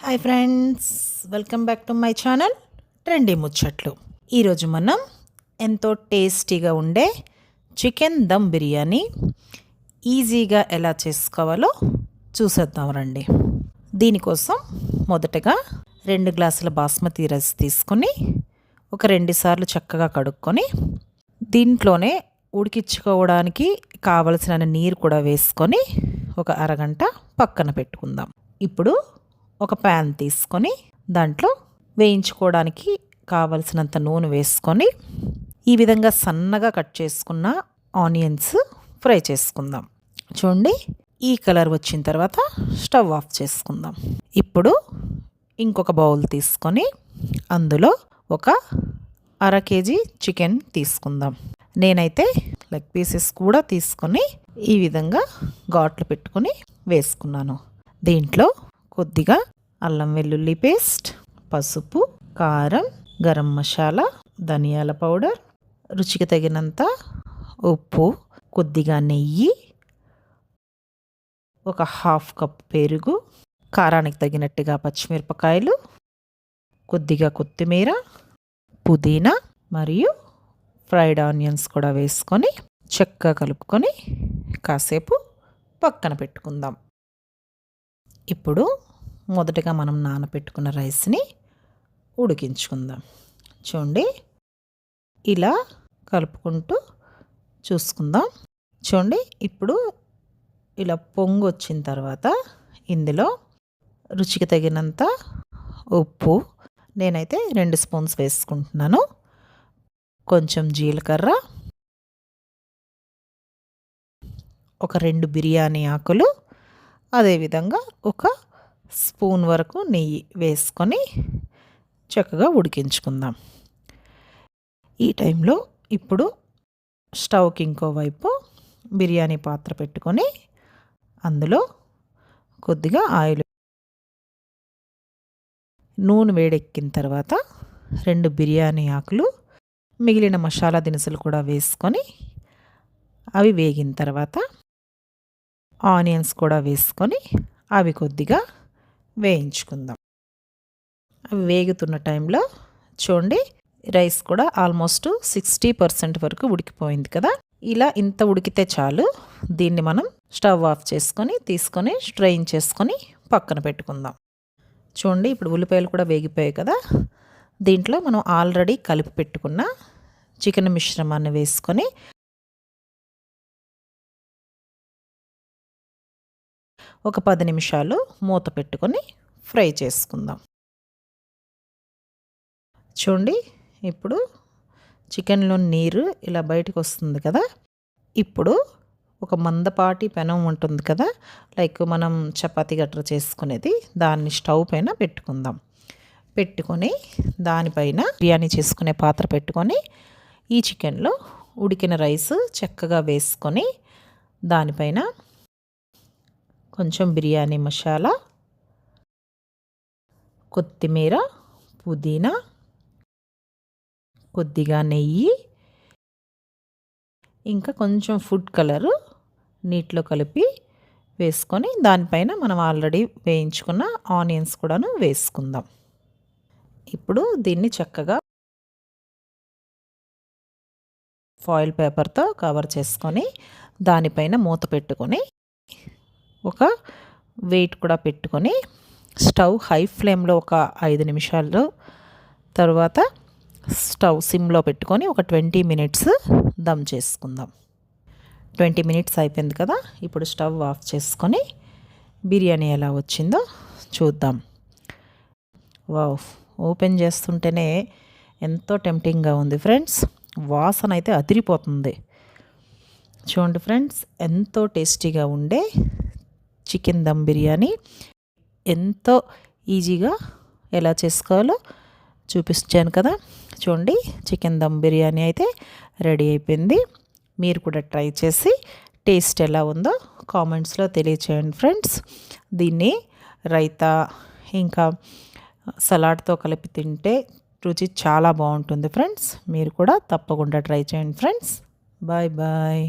Hi friends, welcome back to my channel trendy ముచ్చట్లు. ఈరోజు మనం ఎంతో టేస్టీగా ఉండే చికెన్ దమ్ బిర్యానీ ఈజీగా ఎలా చేసుకోవాలో చూసేద్దాం రండి. దీనికోసం మొదటగా 2 గ్లాసుల బాస్మతి రైస్ తీసుకొని ఒక 2 సార్లు చక్కగా కడుక్కొని దీంట్లోనే ఉడికించుకోవడానికి కావలసిన నీరు కూడా వేసుకొని ఒక అరగంట పక్కన పెట్టుకుందాం. ఇప్పుడు ఒక ప్యాన్ తీసుకొని దాంట్లో వేయించుకోవడానికి కావలసినంత నూనె వేసుకొని ఈ విధంగా సన్నగా కట్ చేసుకున్న ఆనియన్స్ ఫ్రై చేసుకుందాం. చూడండి, ఈ కలర్ వచ్చిన తర్వాత స్టవ్ ఆఫ్ చేసుకుందాం. ఇప్పుడు ఇంకొక బౌల్ తీసుకొని అందులో ఒక 1/2 కేజీ చికెన్ తీసుకుందాం. నేనైతే లెగ్ పీసెస్ కూడా తీసుకొని ఈ విధంగా ఘాట్లు పెట్టుకొని వేసుకున్నాను. దీంట్లో కొద్దిగా అల్లం వెల్లుల్లి పేస్ట్, పసుపు, కారం, గరం మసాలా, ధనియాల పౌడర్, రుచికి తగినంత ఉప్పు, కొద్దిగా నెయ్యి, ఒక 1/2 కప్ పెరుగు, కారానికి తగినట్టుగా పచ్చిమిరపకాయలు, కొద్దిగా కొత్తిమీర, పుదీనా మరియు ఫ్రైడ్ ఆనియన్స్ కూడా వేసుకొని చక్కగా కలుపుకొని కాసేపు పక్కన పెట్టుకుందాం. ఇప్పుడు మొదటగా మనం నానబెట్టుకున్న రైస్ని ఉడికించుకుందాం. చూడండి, ఇలా కలుపుకుంటూ చూసుకుందాం. చూడండి, ఇప్పుడు ఇలా పొంగు వచ్చిన తర్వాత ఇందులో రుచికి తగినంత ఉప్పు, నేనైతే 2 స్పూన్స్ వేసుకుంటున్నాను, కొంచెం జీలకర్ర, ఒక 2 బిర్యానీ ఆకులు, అదేవిధంగా ఒక స్పూన్ వరకు నెయ్యి వేసుకొని చక్కగా ఉడికించుకుందాం. ఈ టైంలో ఇప్పుడు స్టవ్కి ఇంకోవైపు బిర్యానీ పాత్ర పెట్టుకొని అందులో కొద్దిగా ఆయిల్, నూనె వేడెక్కిన తర్వాత 2 బిర్యానీ ఆకులు, మిగిలిన మసాలా దినుసులు కూడా వేసుకొని అవి వేగిన తర్వాత ఆనియన్స్ కూడా వేసుకొని అవి కొద్దిగా వేయించుకుందాం. అవి వేగుతున్న టైంలో చూడండి, రైస్ కూడా ఆల్మోస్ట్ 60% వరకు ఉడికిపోయింది కదా. ఇలా ఇంత ఉడికితే చాలు. దీన్ని మనం స్టవ్ ఆఫ్ చేసుకొని తీసుకొని స్ట్రెయిన్ చేసుకొని పక్కన పెట్టుకుందాం. చూడండి, ఇప్పుడు ఉల్లిపాయలు కూడా వేగిపోయాయి కదా. దీంట్లో మనం ఆల్రెడీ కలిపి పెట్టుకున్న చికెన్ మిశ్రమాన్ని వేసుకొని ఒక 10 నిమిషాలు మూత పెట్టుకొని ఫ్రై చేసుకుందాం. చూడండి, ఇప్పుడు చికెన్లో నీరు ఇలా బయటకు వస్తుంది కదా. ఇప్పుడు ఒక మందపాటి పెనం ఉంటుంది కదా, లైక్ మనం చపాతీ గట్ర చేసుకునేది, దాన్ని స్టవ్ పైన పెట్టుకుందాం. పెట్టుకొని దానిపైన బిర్యానీ చేసుకునే పాత్ర పెట్టుకొని ఈ చికెన్లో ఉడికిన రైస్ చక్కగా వేసుకొని దానిపైన కొంచెం బిర్యానీ మసాలా, కొత్తిమీర, పుదీనా, కొద్దిగా నెయ్యి, ఇంకా కొంచెం ఫుడ్ కలరు నీటిలో కలిపి వేసుకొని దానిపైన మనం ఆల్రెడీ వేయించుకున్న ఆనియన్స్ కూడాను వేసుకుందాం. ఇప్పుడు దీన్ని చక్కగా ఫాయిల్ పేపర్తో కవర్ చేసుకొని దానిపైన మూత పెట్టుకొని ఒక వెయిట్ కూడా పెట్టుకొని స్టవ్ హై ఫ్లేమ్లో ఒక 5 నిమిషాలు, తర్వాత స్టవ్ సిమ్లో పెట్టుకొని ఒక 20 మినిట్స్ దమ్ చేసుకుందాం. 20 మినిట్స్ అయిపోయింది కదా. ఇప్పుడు స్టవ్ ఆఫ్ చేసుకొని బిర్యానీ ఎలా వచ్చిందో చూద్దాం. వావ్, ఓపెన్ చేస్తుంటేనే ఎంతో టెంప్టింగ్గా ఉంది ఫ్రెండ్స్. వాసన అయితే అదిరిపోతుంది. చూడండి ఫ్రెండ్స్, ఎంతో టేస్టీగా ఉండే చికెన్ దమ్ బిర్యానీ ఎంతో ఈజీగా ఎలా చేసుకోవాలో చూపించాను కదా. చూడండి, చికెన్ దమ్ బిర్యానీ అయితే రెడీ అయిపోయింది. మీరు కూడా ట్రై చేసి టేస్ట్ ఎలా ఉందో కామెంట్స్లో తెలియచేయండి ఫ్రెండ్స్. దీన్ని రైతా ఇంకా సలాడ్తో కలిపి తింటే రుచి చాలా బాగుంటుంది ఫ్రెండ్స్. మీరు కూడా తప్పకుండా ట్రై చేయండి ఫ్రెండ్స్. Bye bye.